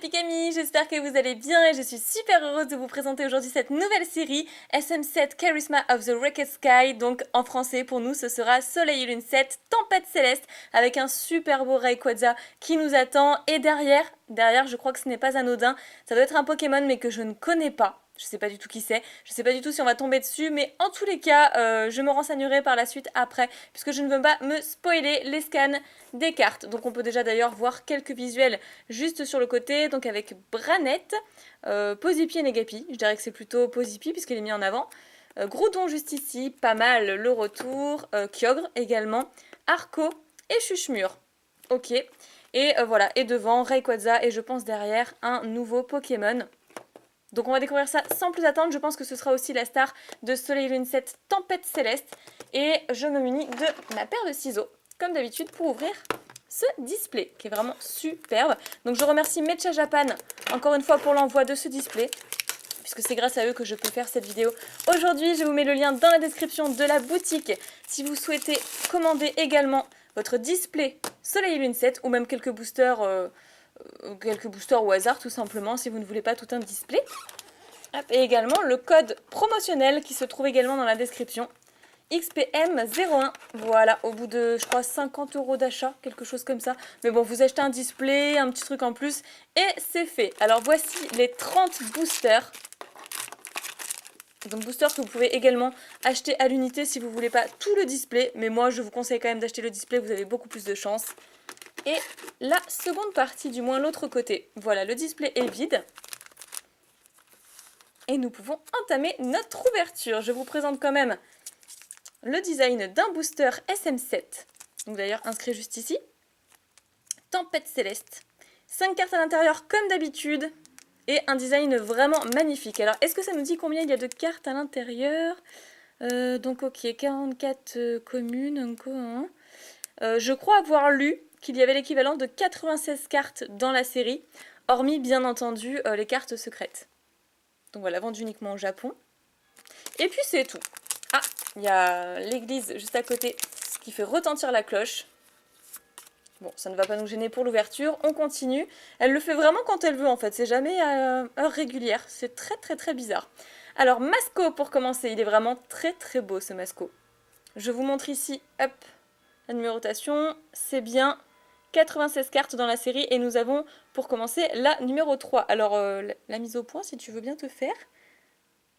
Pikami, j'espère que vous allez bien et je suis super heureuse de vous présenter aujourd'hui cette nouvelle série SM7 Charisma of the Wrecked Sky. Donc en français pour nous ce sera Soleil et Lune 7 Tempête Céleste avec un super beau Rayquaza qui nous attend. Et derrière je crois que ce n'est pas anodin, ça doit être un Pokémon mais que je ne connais pas. Je sais pas du tout qui c'est, je sais pas du tout si on va tomber dessus, mais en tous les cas, je me renseignerai par la suite après, puisque je ne veux pas me spoiler les scans des cartes. Donc on peut déjà d'ailleurs voir quelques visuels juste sur le côté, donc avec Branette, Posipi et Negapi. Je dirais que c'est plutôt Posipi puisqu'elle est mise en avant. Groudon juste ici, pas mal le retour. Kyogre également, Arco et Chuchemur. Ok, et voilà, et devant Rayquaza et je pense derrière un nouveau Pokémon. Donc on va découvrir ça sans plus attendre, je pense que ce sera aussi la star de Soleil Lune 7 Tempête Céleste. Et je me munis de ma paire de ciseaux, comme d'habitude, pour ouvrir ce display, qui est vraiment superbe. Donc je remercie Mecha Japan, encore une fois, pour l'envoi de ce display, puisque c'est grâce à eux que je peux faire cette vidéo aujourd'hui. Je vous mets le lien dans la description de la boutique, si vous souhaitez commander également votre display Soleil Lune 7, ou même quelques boosters au hasard tout simplement si vous ne voulez pas tout un display. Hop, et également le code promotionnel qui se trouve également dans la description. XPM01, voilà, au bout de je crois 50 € d'achat, quelque chose comme ça. Mais bon, vous achetez un display, un petit truc en plus et c'est fait. Alors voici les 30 boosters. Donc boosters que vous pouvez également acheter à l'unité si vous ne voulez pas tout le display. Mais moi je vous conseille quand même d'acheter le display, vous avez beaucoup plus de chance. Et la seconde partie, du moins l'autre côté. Voilà, le display est vide. Et nous pouvons entamer notre ouverture. Je vous présente quand même le design d'un booster SM7. Donc d'ailleurs inscrit juste ici. Tempête Céleste. 5 cartes à l'intérieur comme d'habitude. Et un design vraiment magnifique. Alors est-ce que ça nous dit combien il y a de cartes à l'intérieur? Donc ok, 44 communes. Je crois avoir lu qu'il y avait l'équivalent de 96 cartes dans la série, hormis bien entendu les cartes secrètes. Donc voilà, vendu uniquement au Japon. Et puis c'est tout. Ah, il y a l'église juste à côté, ce qui fait retentir la cloche. Bon, ça ne va pas nous gêner pour l'ouverture, on continue. Elle le fait vraiment quand elle veut en fait, c'est jamais à heure régulière, c'est très bizarre. Alors Masco pour commencer, il est vraiment très beau ce Masco. Je vous montre ici, hop, la numérotation, c'est bien 96 cartes dans la série et nous avons pour commencer la numéro 3. Alors la mise au point si tu veux bien te faire.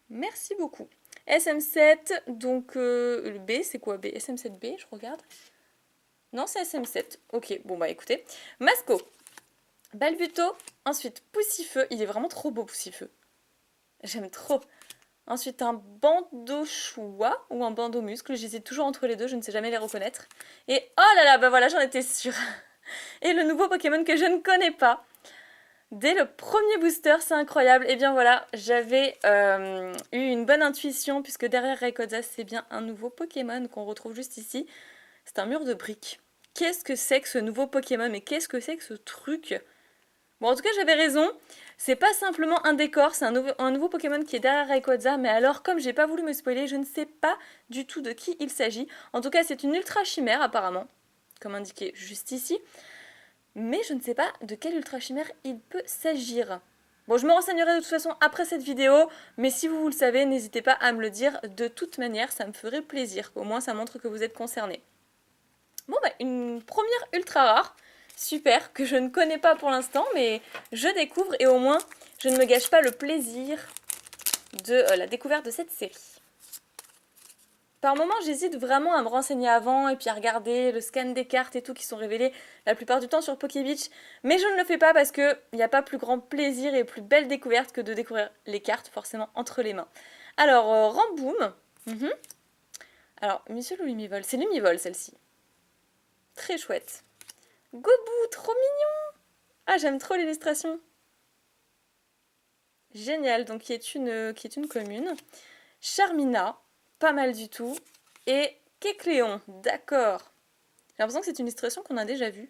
Merci beaucoup. SM7, donc le B c'est quoi B? SM7B, je regarde. Non c'est SM7. Ok, bon bah écoutez. Masco, Balbuto, ensuite Poussifeu, il est vraiment trop beau Poussifeu. J'aime trop. Ensuite un Bandochoua ou un Bandomuscle, j'hésite toujours entre les deux, je ne sais jamais les reconnaître. Et oh là là, bah voilà, j'en étais sûre. Et le nouveau Pokémon que je ne connais pas. Dès le premier booster, c'est incroyable. Et bien voilà, j'avais eu une bonne intuition puisque derrière Rayquaza, c'est bien un nouveau Pokémon qu'on retrouve juste ici. C'est un mur de briques. Qu'est-ce que c'est que ce nouveau Pokémon? Mais qu'est-ce que c'est que ce truc? Bon, en tout cas, j'avais raison. C'est pas simplement un décor, c'est un nouveau Pokémon qui est derrière Rayquaza. Mais alors, comme j'ai pas voulu me spoiler, je ne sais pas du tout de qui il s'agit. En tout cas, c'est une ultra chimère apparemment, comme indiqué juste ici. Mais je ne sais pas de quel ultra chimère il peut s'agir. Bon, je me renseignerai de toute façon après cette vidéo, mais si vous le savez, n'hésitez pas à me le dire. De toute manière, ça me ferait plaisir. Au moins, ça montre que vous êtes concernés. Bon, bah, une première ultra rare. Super, que je ne connais pas pour l'instant, mais je découvre et au moins, je ne me gâche pas le plaisir de la découverte de cette série. Par moments, j'hésite vraiment à me renseigner avant et puis à regarder le scan des cartes et tout qui sont révélées la plupart du temps sur Pokébeach. Mais je ne le fais pas parce qu'il n'y a pas plus grand plaisir et plus belle découverte que de découvrir les cartes forcément entre les mains. Alors, Ramboom. Alors, Monsieur le Lumivol, c'est Lumivol celle-ci. Très chouette. Gobou, trop mignon. Ah, j'aime trop l'illustration. Génial, donc qui est une commune. Charmina, pas mal du tout. Et Kecléon, d'accord. J'ai l'impression que c'est une illustration qu'on a déjà vue.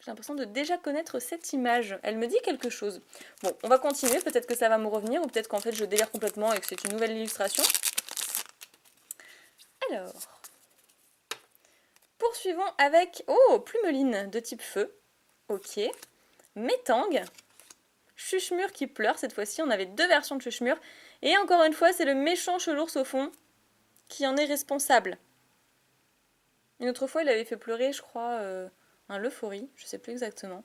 J'ai l'impression de déjà connaître cette image. Elle me dit quelque chose. Bon, on va continuer, peut-être que ça va me revenir, ou peut-être qu'en fait je délire complètement et que c'est une nouvelle illustration. Alors, poursuivons avec... Oh, Plumeline de type feu. Ok. Métang. Chuchemur qui pleure, cette fois-ci, on avait 2 versions de Chuchemur. Et encore une fois, c'est le méchant Chelours au fond qui en est responsable. Une autre fois, il avait fait pleurer, je crois, un Leuphorie, je sais plus exactement.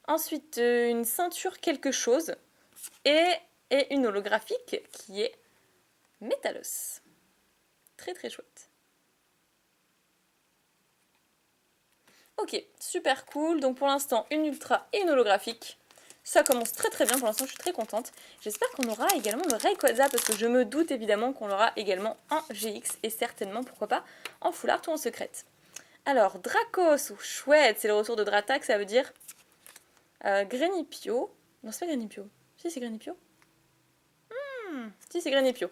Ensuite, une ceinture quelque chose. Et une holographique qui est Métalos. Très très chouette. Ok, super cool. Donc pour l'instant, une ultra et une holographique. Ça commence très très bien, pour l'instant je suis très contente. J'espère qu'on aura également le Rayquaza, parce que je me doute évidemment qu'on aura également un GX, et certainement, pourquoi pas, en full art ou en secrète. Alors, Dracos, oh, chouette, c'est le retour de Dratak, ça veut dire Grenipio. Non, c'est pas Grenipio. Si, c'est Grenipio. Si, c'est Grenipio.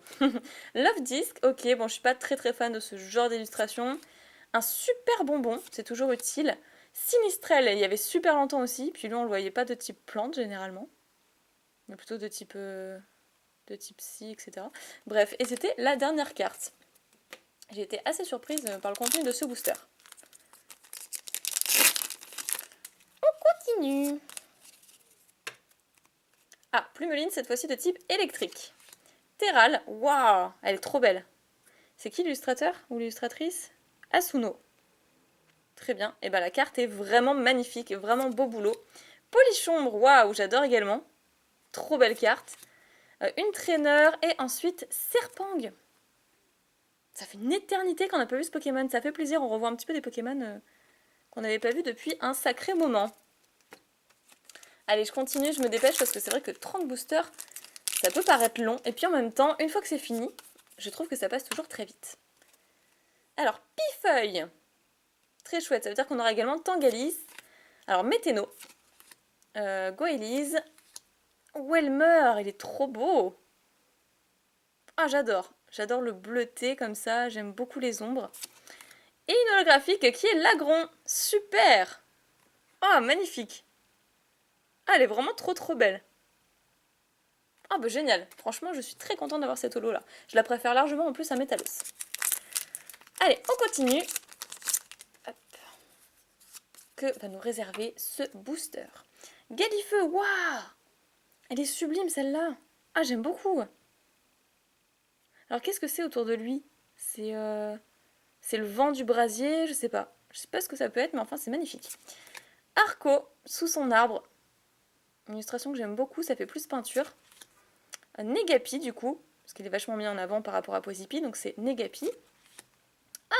Love Disc, ok, bon, je suis pas très très fan de ce genre d'illustration. Un super bonbon, c'est toujours utile. Sinistrel, il y avait super longtemps aussi, puis lui on le voyait pas de type plante généralement, mais plutôt de type scie, etc. Bref, et c'était la dernière carte. J'ai été assez surprise par le contenu de ce booster. On continue. Ah, Plumeline, cette fois-ci de type électrique. Terral, waouh, elle est trop belle. C'est qui l'illustrateur ou l'illustratrice? Asuno. Très bien, et ben la carte est vraiment magnifique, vraiment beau boulot. Polichombre, waouh, j'adore également. Trop belle carte. Une trainer et ensuite Serpang. Ça fait une éternité qu'on n'a pas vu ce Pokémon, ça fait plaisir, on revoit un petit peu des Pokémon qu'on n'avait pas vu depuis un sacré moment. Allez, je continue, je me dépêche parce que c'est vrai que 30 boosters, ça peut paraître long. Et puis en même temps, une fois que c'est fini, je trouve que ça passe toujours très vite. Alors, Pifeuille. Très chouette, ça veut dire qu'on aura également Tangalis. Alors, Météno. Goélise. Welmer, il est trop beau. Ah, j'adore. J'adore le bleuté comme ça, j'aime beaucoup les ombres. Et une holographique qui est Lagron. Super. Ah, magnifique. Ah, elle est vraiment trop trop belle. Ah bah génial, franchement je suis très contente d'avoir cette holo là. Je la préfère largement en plus à Métalos. Allez, on continue. Hop. Que va nous réserver ce booster? Galifeu, waouh! Elle est sublime celle-là. Ah, j'aime beaucoup. Alors qu'est-ce que c'est autour de lui? C'est le vent du brasier, je sais pas. Je sais pas ce que ça peut être, mais enfin c'est magnifique. Arco, sous son arbre. Une illustration que j'aime beaucoup, ça fait plus peinture. Negapi du coup, parce qu'il est vachement mis en avant par rapport à Posipi, donc c'est Negapi.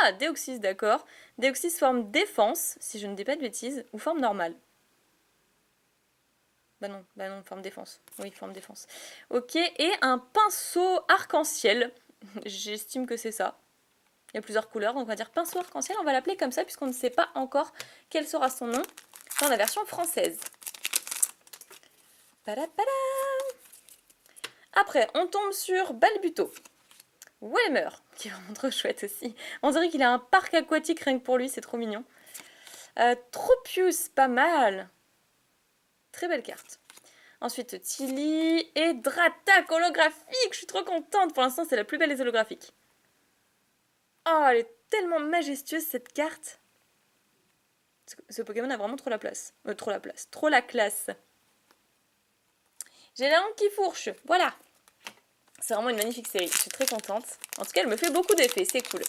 Ah, Deoxys, d'accord. Deoxys forme défense, si je ne dis pas de bêtises, ou forme normale. Bah non, forme défense. Oui, forme défense. Ok, et un pinceau arc-en-ciel. J'estime que c'est ça. Il y a plusieurs couleurs, donc on va dire pinceau arc-en-ciel, on va l'appeler comme ça, puisqu'on ne sait pas encore quel sera son nom dans la version française. Palapada. Après, on tombe sur Balbuto. Welmer, qui est vraiment trop chouette aussi. On dirait qu'il a un parc aquatique rien que pour lui, c'est trop mignon. Tropius, pas mal. Très belle carte. Ensuite, Tilly et Dratak holographique. Je suis trop contente. Pour l'instant, c'est la plus belle des holographiques. Oh, elle est tellement majestueuse cette carte. Ce Pokémon a vraiment trop la place. Trop la classe. J'ai la langue qui fourche. Voilà. C'est vraiment une magnifique série. Je suis très contente. En tout cas, elle me fait beaucoup d'effets. C'est cool.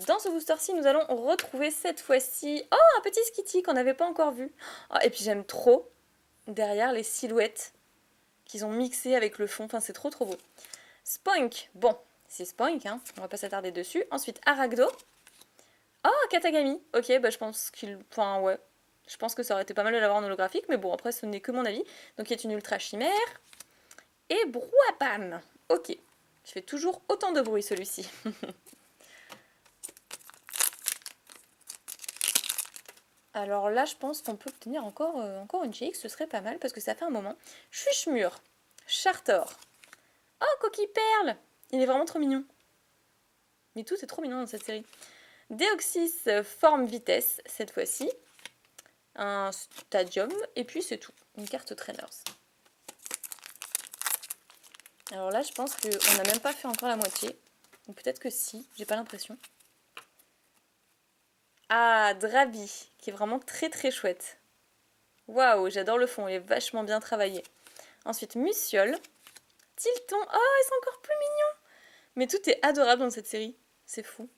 Dans ce booster-ci, nous allons retrouver cette fois-ci... Oh, un petit Skitty qu'on n'avait pas encore vu. Oh, et puis j'aime trop derrière les silhouettes qu'ils ont mixées avec le fond. Enfin, c'est trop trop beau. Spoink. Bon, c'est Spoink, hein. On va pas s'attarder dessus. Ensuite, Aragdo. Oh, Katagami. Ok, bah je pense qu'il... Enfin, ouais. Je pense que ça aurait été pas mal de l'avoir en holographique. Mais bon, après, ce n'est que mon avis. Donc, il est une ultra chimère. Et Brouapam. Ok. Je fais toujours autant de bruit, celui-ci. Alors là, je pense qu'on peut obtenir encore une GX, ce serait pas mal, parce que ça fait un moment. Chuchemur, Chartor. Oh, Coquille Perle. Il est vraiment trop mignon. Mais tout est trop mignon dans cette série. Deoxys, forme vitesse, cette fois-ci. Un Stadium, et puis c'est tout. Une carte Trainers. Alors là, je pense qu'on n'a même pas fait encore la moitié. Ou peut-être que si, j'ai pas l'impression. Ah, Drabi, qui est vraiment très très chouette. Waouh, j'adore le fond, il est vachement bien travaillé. Ensuite, Muciole. Tilton. Oh, ils sont encore plus mignons. Mais tout est adorable dans cette série. C'est fou.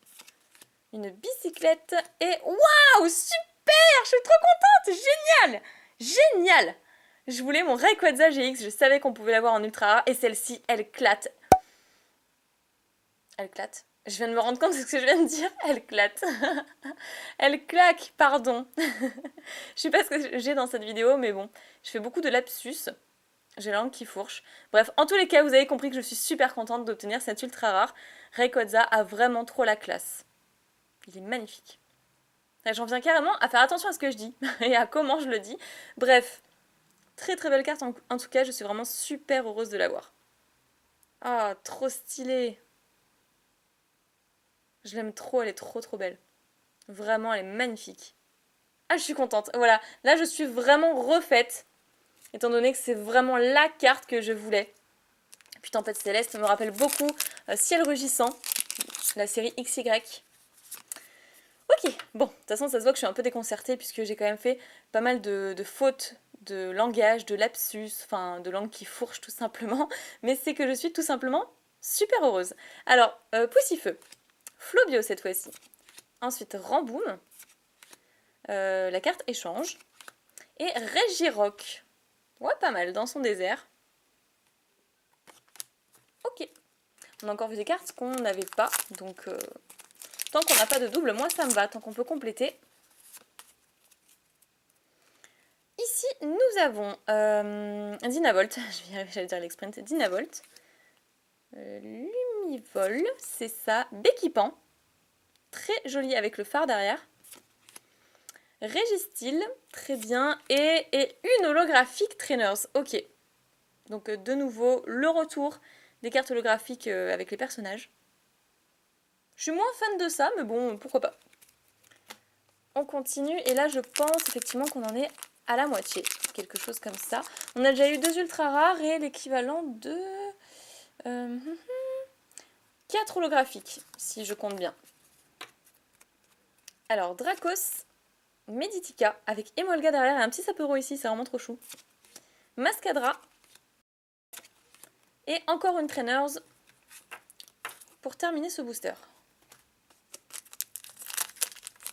Une bicyclette et... Waouh, super! Je suis trop contente! Génial! Génial! Je voulais mon Rayquaza GX, je savais qu'on pouvait l'avoir en ultra rare, et celle-ci, elle clate. Elle clate. Je viens de me rendre compte de ce que je viens de dire. Elle clate. Elle claque, pardon. Je sais pas ce que j'ai dans cette vidéo, mais bon. Je fais beaucoup de lapsus. J'ai la langue qui fourche. Bref, en tous les cas, vous avez compris que je suis super contente d'obtenir cette ultra rare. Rayquaza a vraiment trop la classe. Il est magnifique. J'en viens carrément à faire attention à ce que je dis et à comment je le dis. Bref, très très belle carte en tout cas, je suis vraiment super heureuse de l'avoir. Ah, trop stylée. Je l'aime trop, elle est trop trop belle. Vraiment, elle est magnifique. Ah, je suis contente. Voilà, là je suis vraiment refaite, étant donné que c'est vraiment la carte que je voulais. Puis Tempête Céleste me rappelle beaucoup Ciel Rugissant, la série XY. Ok, bon, de toute façon ça se voit que je suis un peu déconcertée puisque j'ai quand même fait pas mal de fautes de langage, de lapsus, enfin de langue qui fourche tout simplement, mais c'est que je suis tout simplement super heureuse. Alors, Poussifeu, Flobio cette fois-ci, ensuite Ramboum, la carte échange, et Regirock. Ouais, pas mal, dans son désert. Ok, on a encore vu des cartes qu'on n'avait pas, donc tant qu'on n'a pas de double, moi ça me va, tant qu'on peut compléter. Ici, nous avons Dynavolt, j'allais dire l'exprint, Dynavolt, Lumivol, c'est ça, Béquipan, très joli avec le phare derrière, Régistil, très bien, et une holographique Trainers, ok. Donc de nouveau, le retour des cartes holographiques avec les personnages. Je suis moins fan de ça, mais bon, pourquoi pas. On continue, et là je pense effectivement qu'on en est à la moitié, quelque chose comme ça. On a déjà eu 2 ultra rares et l'équivalent de 4 holographiques, si je compte bien. Alors, Dracos, Meditica, avec Emolga derrière et un petit Sapero ici, c'est vraiment trop chou. Mascadra, et encore une Trainers pour terminer ce booster.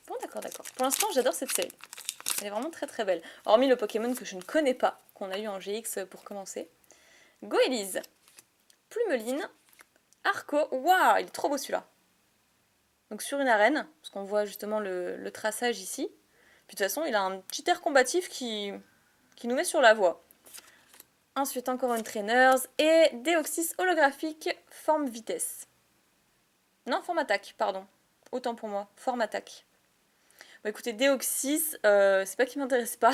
Bon, d'accord, d'accord. Pour l'instant, j'adore cette série. Elle est vraiment très très belle. Hormis le Pokémon que je ne connais pas, qu'on a eu en GX pour commencer. Goélise, Plumeline, Arco. Waouh, il est trop beau celui-là. Donc sur une arène, parce qu'on voit justement le traçage ici. Puis de toute façon, il a un petit air combatif qui nous met sur la voie. Ensuite, encore une Trainers et Deoxys holographique, forme vitesse. Non, forme attaque, pardon. Autant pour moi, forme attaque. Bon, écoutez, Deoxys, c'est pas qu'il m'intéresse pas.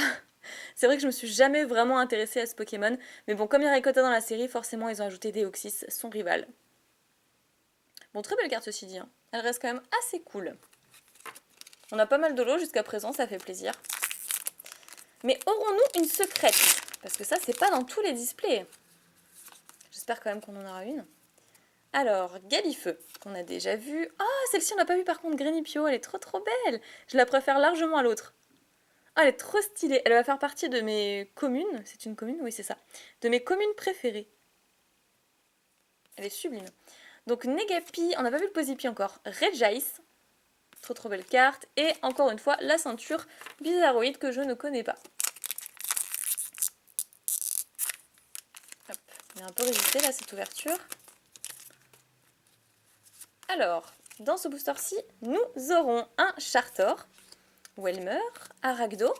C'est vrai que je me suis jamais vraiment intéressée à ce Pokémon. Mais bon, comme il y a Rayquaza dans la série, forcément, ils ont ajouté Deoxys, son rival. Bon, très belle carte ceci dit. Hein. Elle reste quand même assez cool. On a pas mal de lots jusqu'à présent, ça fait plaisir. Mais aurons-nous une secrète? Parce que ça, c'est pas dans tous les displays. J'espère quand même qu'on en aura une. Alors, Galifeu, qu'on a déjà vu. Ah, celle-ci, on n'a pas vu par contre, Grenipio, elle est trop trop belle. Je la préfère largement à l'autre. Ah, elle est trop stylée. Elle va faire partie de mes communes. C'est une commune? Oui, c'est ça. De mes communes préférées. Elle est sublime. Donc, Negapi, on n'a pas vu le Posipi encore. Regice. Trop trop belle carte. Et encore une fois, la ceinture bizarroïde que je ne connais pas. Hop, on est un peu résisté là, cette ouverture. Alors, dans ce booster-ci, nous aurons un Chartor, Welmer, Aragdo,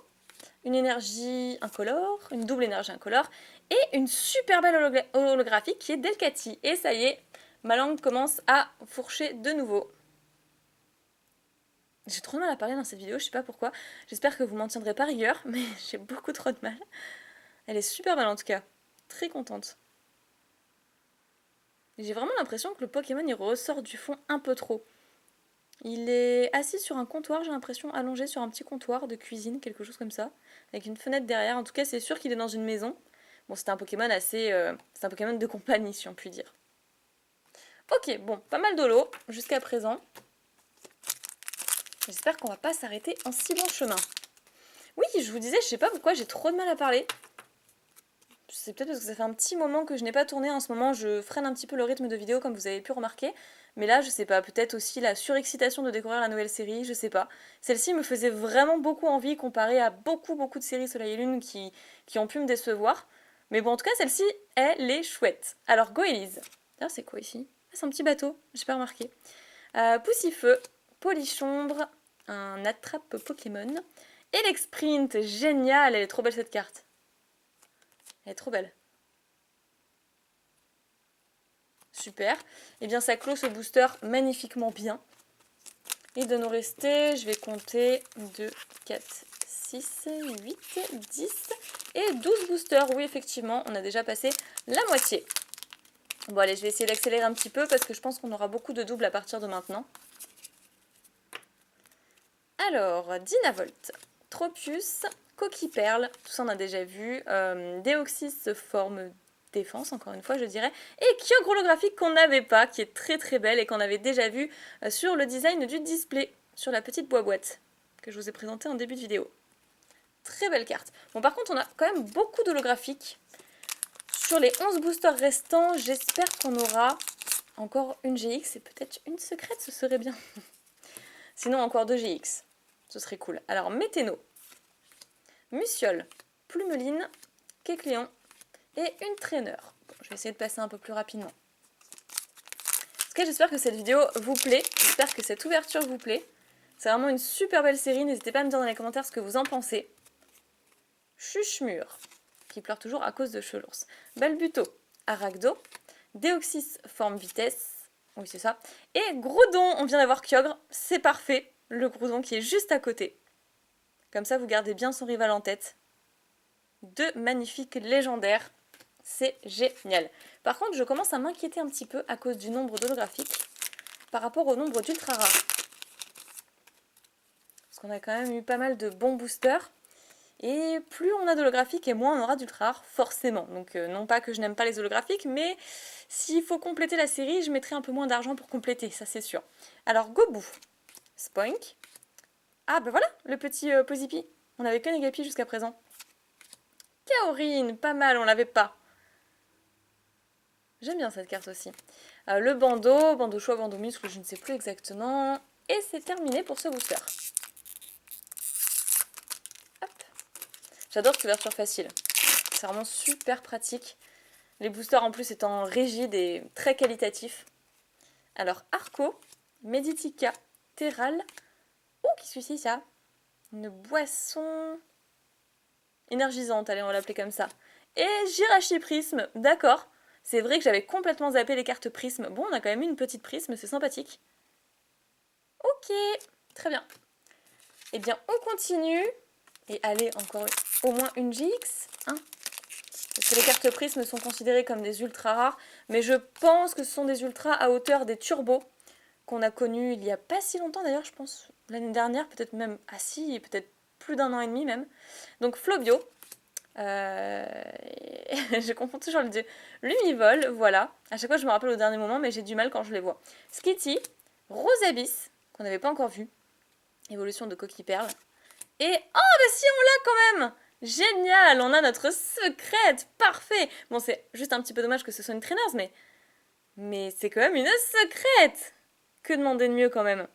une énergie incolore, une double énergie incolore, et une super belle holographique qui est Delcatty. Et ça y est, ma langue commence à fourcher de nouveau. J'ai trop de mal à parler dans cette vidéo, je sais pas pourquoi. J'espère que vous m'en tiendrez pas rigueur, mais j'ai beaucoup trop de mal. Elle est super belle en tout cas. Très contente. J'ai vraiment l'impression que le Pokémon il ressort du fond un peu trop. Il est assis sur un comptoir, j'ai l'impression, allongé sur un petit comptoir de cuisine, quelque chose comme ça, avec une fenêtre derrière. En tout cas, c'est sûr qu'il est dans une maison. Bon, c'est un Pokémon assez... c'est un Pokémon de compagnie, si on peut dire. Ok, bon, pas mal d'holo jusqu'à présent. J'espère qu'on va pas s'arrêter en si bon chemin. Oui, je vous disais, je sais pas pourquoi j'ai trop de mal à parler. C'est peut-être parce que ça fait un petit moment que je n'ai pas tourné. En ce moment, je freine un petit peu le rythme de vidéo, comme vous avez pu remarquer. Mais là, je sais pas, peut-être aussi la surexcitation de découvrir la nouvelle série, je sais pas. Celle-ci me faisait vraiment beaucoup envie, comparée à beaucoup de séries Soleil et Lune qui ont pu me décevoir. Mais bon, en tout cas, celle-ci, elle est chouette. Alors, Go Elise. D'ailleurs, c'est quoi ici? Ah, c'est un petit bateau, j'ai pas remarqué. Poussifeu, Polichombre, un attrape Pokémon. Elexprint, génial, elle est trop belle cette carte. Elle est trop belle. Super. Et bien ça clôt ce booster magnifiquement bien. Il doit nous rester, je vais compter 2, 4, 6, 8, 10 et 12 boosters. Oui, effectivement, on a déjà passé la moitié. Bon allez, je vais essayer d'accélérer un petit peu parce que je pense qu'on aura beaucoup de doubles à partir de maintenant. Alors, Dynavolt, Tropius, Coquille Perle, tout ça on a déjà vu. Deoxys forme défense, encore une fois je dirais. Et Kyogre holographique qu'on n'avait pas, qui est très belle et qu'on avait déjà vu sur le design du display, sur la petite boîte que je vous ai présenté en début de vidéo. Très belle carte. Bon par contre on a quand même beaucoup d'holographiques. Sur les 11 boosters restants, j'espère qu'on aura encore une GX et peut-être une secrète, ce serait bien. Sinon encore 2 GX. Ce serait cool. Alors, Météno, Muciole, Plumeline, Kecléon et une Trainer. Bon, je vais essayer de passer un peu plus rapidement. En tout cas, j'espère que cette vidéo vous plaît. J'espère que cette ouverture vous plaît. C'est vraiment une super belle série. N'hésitez pas à me dire dans les commentaires ce que vous en pensez. Chuchemur, qui pleure toujours à cause de Chelours. Balbuto, Aragdo, Deoxys forme vitesse. Oui, c'est ça. Et Groudon, on vient d'avoir Kyogre. C'est parfait. Le Groudon qui est juste à côté. Comme ça, vous gardez bien son rival en tête. Deux magnifiques légendaires. C'est génial. Par contre, je commence à m'inquiéter un petit peu à cause du nombre d'holographiques par rapport au nombre d'ultra rares. Parce qu'on a quand même eu pas mal de bons boosters. Et plus on a d'holographiques et moins on aura d'ultra rares, forcément. Donc non pas que je n'aime pas les holographiques, mais s'il faut compléter la série, je mettrai un peu moins d'argent pour compléter, ça c'est sûr. Alors Gobou, Spoink. Ah ben voilà, le petit Pozipi. On n'avait que Negapi jusqu'à présent. Kaorin, pas mal, on l'avait pas. J'aime bien cette carte aussi. Le bandeau choix, bandeau muscle, je ne sais plus exactement. Et c'est terminé pour ce booster. Hop. J'adore cette ouverture facile. C'est vraiment super pratique. Les boosters en plus étant rigides et très qualitatifs. Alors Arco, Meditica, Terral. Oh, qu'est-ce que c'est ça? Une boisson énergisante, allez on va l'appeler comme ça. Et Jirachi Prisme, d'accord. C'est vrai que j'avais complètement zappé les cartes Prisme. Bon, on a quand même une petite Prisme, c'est sympathique. Ok, très bien. Eh bien, on continue. Et allez, encore au moins une GX. Hein, parce que les cartes Prisme sont considérées comme des ultra rares. Mais je pense que ce sont des ultras à hauteur des turbos qu'on a connus il n'y a pas si longtemps d'ailleurs, je pense. L'année dernière, peut-être même... Ah si, peut-être plus d'un an et demi même. Donc Flobio. Je confonds toujours le dieu. Lumivol, voilà. À chaque fois, je me rappelle au dernier moment, mais j'ai du mal quand je les vois. Skitty, Rosabis, qu'on n'avait pas encore vu. Évolution de Coquille Perle. Et... Oh, bah si, on l'a quand même! Génial! On a notre secrète! Parfait! Bon, c'est juste un petit peu dommage que ce soit une traîneuse, mais c'est quand même une secrète! Que demander de mieux quand même?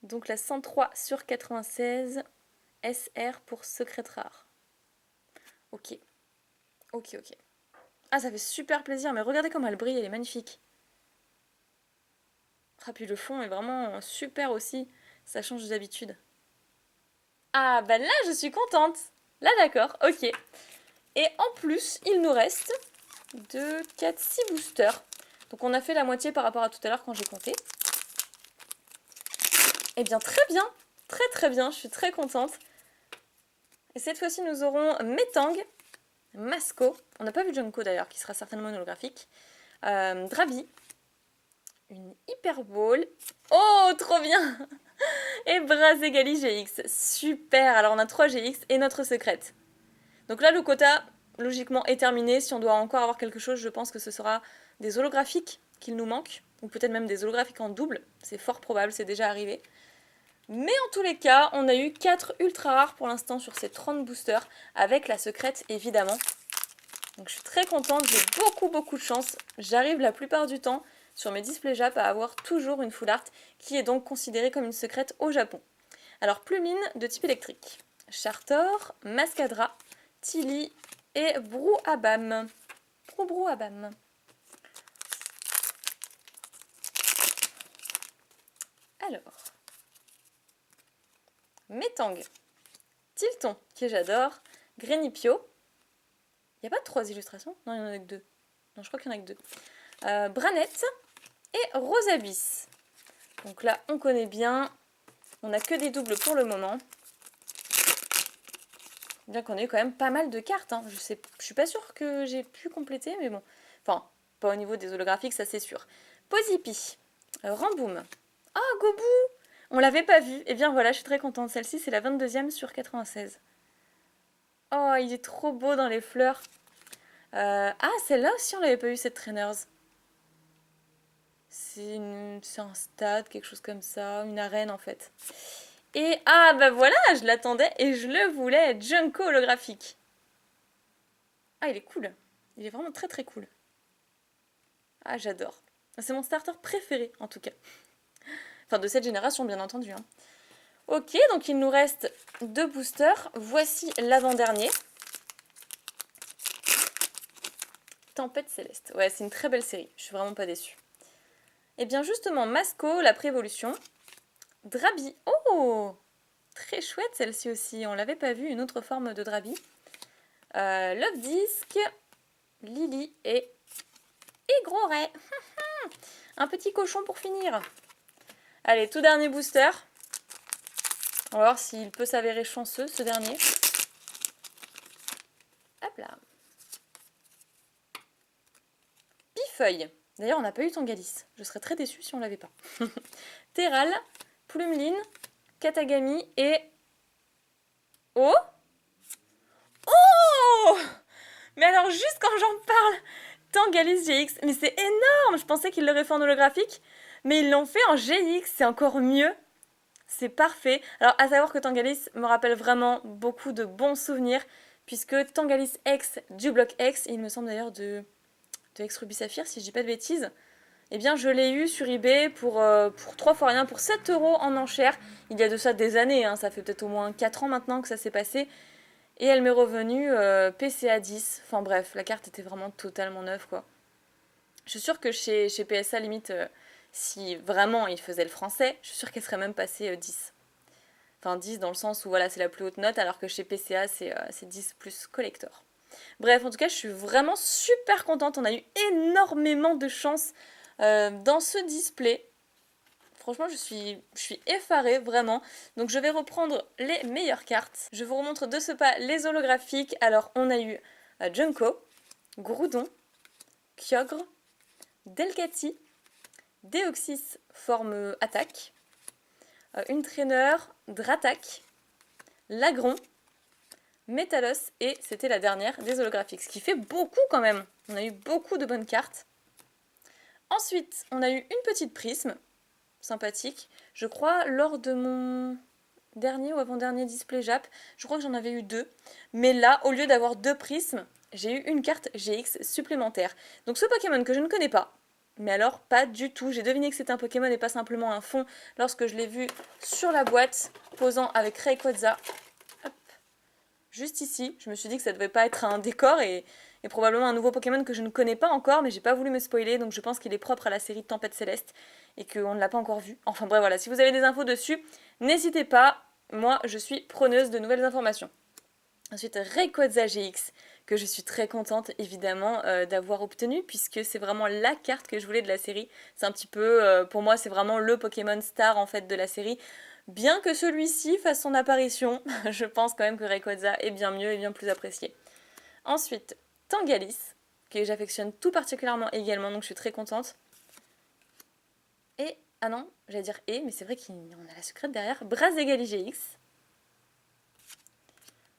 Donc la 103/96 SR pour secrète rare. Ok. Ok. Ah, ça fait super plaisir, mais regardez comment elle brille, elle est magnifique. Ah, puis le fond est vraiment super aussi. Ça change d'habitude. Ah, bah là, je suis contente. Là, d'accord, ok. Et en plus, il nous reste 2, 4, 6 boosters. Donc on a fait la moitié par rapport à tout à l'heure quand j'ai compté. Eh bien, très bien. Très bien, je suis très contente. Et cette fois-ci, nous aurons Metang, Masco. On n'a pas vu Junko d'ailleurs, qui sera certainement holographique. Drabi. Une Hyper Ball. Oh, trop bien! Et Brazegali GX. Super! Alors, on a 3 GX et notre secrète. Donc là, le quota, logiquement, est terminé. Si on doit encore avoir quelque chose, je pense que ce sera des holographiques qu'il nous manque. Ou peut-être même des holographiques en double. C'est fort probable, c'est déjà arrivé. Mais en tous les cas, on a eu 4 ultra rares pour l'instant sur ces 30 boosters, avec la secrète évidemment. Donc je suis très contente, j'ai beaucoup de chance. J'arrive la plupart du temps sur mes displays Jap à avoir toujours une full art qui est donc considérée comme une secrète au Japon. Alors Plumine de type électrique, Chartor, Mascadra, Tilly et Brouhabam. Brouhabam. Alors, Metang, Tilton, que j'adore, Grenipio. Il n'y a pas 3 illustrations? Non, il n'y en a que 2. Non, je crois qu'il y en a que 2. Branette et Rosabis. Donc là, on connaît bien. On n'a que des doubles pour le moment. Bien qu'on ait eu quand même pas mal de cartes. Hein. Je suis pas sûre que j'ai pu compléter, mais bon. Enfin, pas au niveau des holographiques, ça c'est sûr. Pozipi, Ramboum. Ah, Gobu! On l'avait pas vu. Et bien voilà, je suis très contente. Celle-ci, c'est la 22e sur 96. Oh, il est trop beau dans les fleurs. Ah, celle-là aussi, on l'avait pas eu, cette Trainers. C'est un stade, quelque chose comme ça. Une arène, en fait. Et ah, bah voilà, je l'attendais et je le voulais. Junko holographique. Ah, il est cool. Il est vraiment très cool. Ah, j'adore. C'est mon starter préféré, en tout cas. Enfin, de cette génération, bien entendu. Hein. Ok, donc il nous reste 2 boosters. Voici l'avant-dernier. Tempête Céleste. Ouais, c'est une très belle série. Je suis vraiment pas déçue. Et bien justement, Masco, la prévolution. Drabi. Oh! Très chouette celle-ci aussi. On l'avait pas vue, une autre forme de Drabi. Love Disc. Lily et Gros Ray. Un petit cochon pour finir. Allez, tout dernier booster. On va voir s'il peut s'avérer chanceux, ce dernier. Hop là. Pifeuille. D'ailleurs, on n'a pas eu Tangalis. Je serais très déçue si on l'avait pas. Terral, Plumeline, Katagami et... Oh! Oh! Mais alors, juste quand j'en parle, Tangalis GX, mais c'est énorme! Je pensais qu'ils l'auraient fait en holographique, mais ils l'ont fait en GX, c'est encore mieux. C'est parfait. Alors, à savoir que Tangalis me rappelle vraiment beaucoup de bons souvenirs, puisque Tangalis X du bloc X, il me semble d'ailleurs de X Ruby Saphir, si je dis pas de bêtises, eh bien, je l'ai eu sur eBay pour 3 fois rien, pour 7 € en enchère. Il y a de ça des années, hein, ça fait peut-être au moins 4 ans maintenant que ça s'est passé. Et elle m'est revenue PCA 10. Enfin bref, la carte était vraiment totalement neuve, quoi. Je suis sûre que chez PSA, limite, si vraiment il faisait le français, je suis sûre qu'elle serait même passée 10. Enfin 10 dans le sens où voilà, c'est la plus haute note, alors que chez PCA, c'est 10 plus collector. Bref, en tout cas, je suis vraiment super contente. On a eu énormément de chance dans ce display. Franchement, je suis effarée, vraiment. Donc, je vais reprendre les meilleures cartes. Je vous remontre de ce pas les holographiques. Alors, on a eu Junko, Groudon, Kyogre, Delcatty, Deoxys forme attaque, une trainer, Dratak, Lagron, Métalos et c'était la dernière des holographiques. Ce qui fait beaucoup quand même. On a eu beaucoup de bonnes cartes. Ensuite, on a eu une petite prisme. Sympathique. Je crois lors de mon dernier ou avant-dernier display Jap, je crois que j'en avais eu 2. Mais là, au lieu d'avoir 2 prismes, j'ai eu une carte GX supplémentaire. Donc ce Pokémon que je ne connais pas, mais alors pas du tout. J'ai deviné que c'était un Pokémon et pas simplement un fond lorsque je l'ai vu sur la boîte, posant avec Rayquaza. Hop. Juste ici, je me suis dit que ça devait pas être un décor et probablement un nouveau Pokémon que je ne connais pas encore, mais j'ai pas voulu me spoiler, donc je pense qu'il est propre à la série de Tempête Céleste et qu'on ne l'a pas encore vu. Enfin bref, voilà, si vous avez des infos dessus, n'hésitez pas, moi je suis preneuse de nouvelles informations. Ensuite, Rayquaza GX, que je suis très contente évidemment d'avoir obtenu, puisque c'est vraiment la carte que je voulais de la série. C'est un petit peu, pour moi c'est vraiment le Pokémon star en fait de la série. Bien que celui-ci fasse son apparition, je pense quand même que Rayquaza est bien mieux et bien plus apprécié. Ensuite, Tangalis, que j'affectionne tout particulièrement également, donc je suis très contente. Et, ah non, j'allais dire mais c'est vrai qu'on a la secrète derrière, Brazegali GX.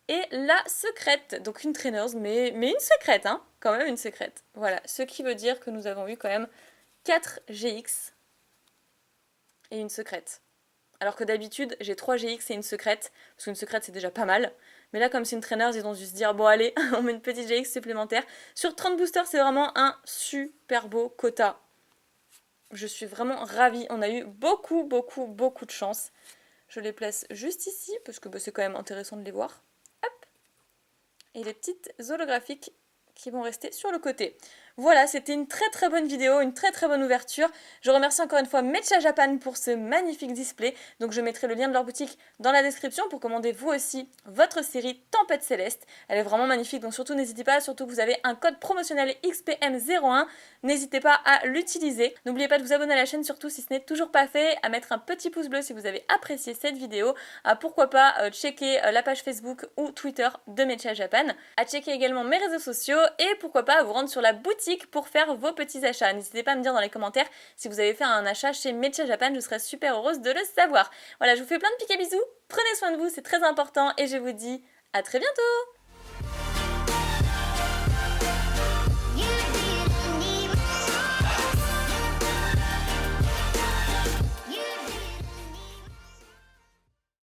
Et la secrète, donc une traîneuse, mais une secrète, hein, quand même une secrète. Voilà, ce qui veut dire que nous avons eu quand même 4 GX et une secrète. Alors que d'habitude, j'ai 3 GX et une secrète, parce qu'une secrète c'est déjà pas mal. Mais là, comme c'est une traîneur, ils ont dû se dire, bon allez, on met une petite GX supplémentaire. Sur 30 boosters, c'est vraiment un super beau quota. Je suis vraiment ravie, on a eu beaucoup de chance. Je les place juste ici, parce que c'est quand même intéressant de les voir. Hop. Et les petites holographiques qui vont rester sur le côté. Voilà, c'était une très bonne vidéo, une très bonne ouverture. Je remercie encore une fois Mecha Japan pour ce magnifique display. Donc je mettrai le lien de leur boutique dans la description pour commander vous aussi votre série Tempête Céleste. Elle est vraiment magnifique, donc surtout n'hésitez pas, surtout que vous avez un code promotionnel XPM01. N'hésitez pas à l'utiliser. N'oubliez pas de vous abonner à la chaîne, surtout si ce n'est toujours pas fait, à mettre un petit pouce bleu si vous avez apprécié cette vidéo, à pourquoi pas checker la page Facebook ou Twitter de Mecha Japan, à checker également mes réseaux sociaux et pourquoi pas vous rendre sur la boutique pour faire vos petits achats. N'hésitez pas à me dire dans les commentaires si vous avez fait un achat chez Mecha Japan, je serais super heureuse de le savoir. Voilà, je vous fais plein de piquets bisous, prenez soin de vous, c'est très important et je vous dis à très bientôt.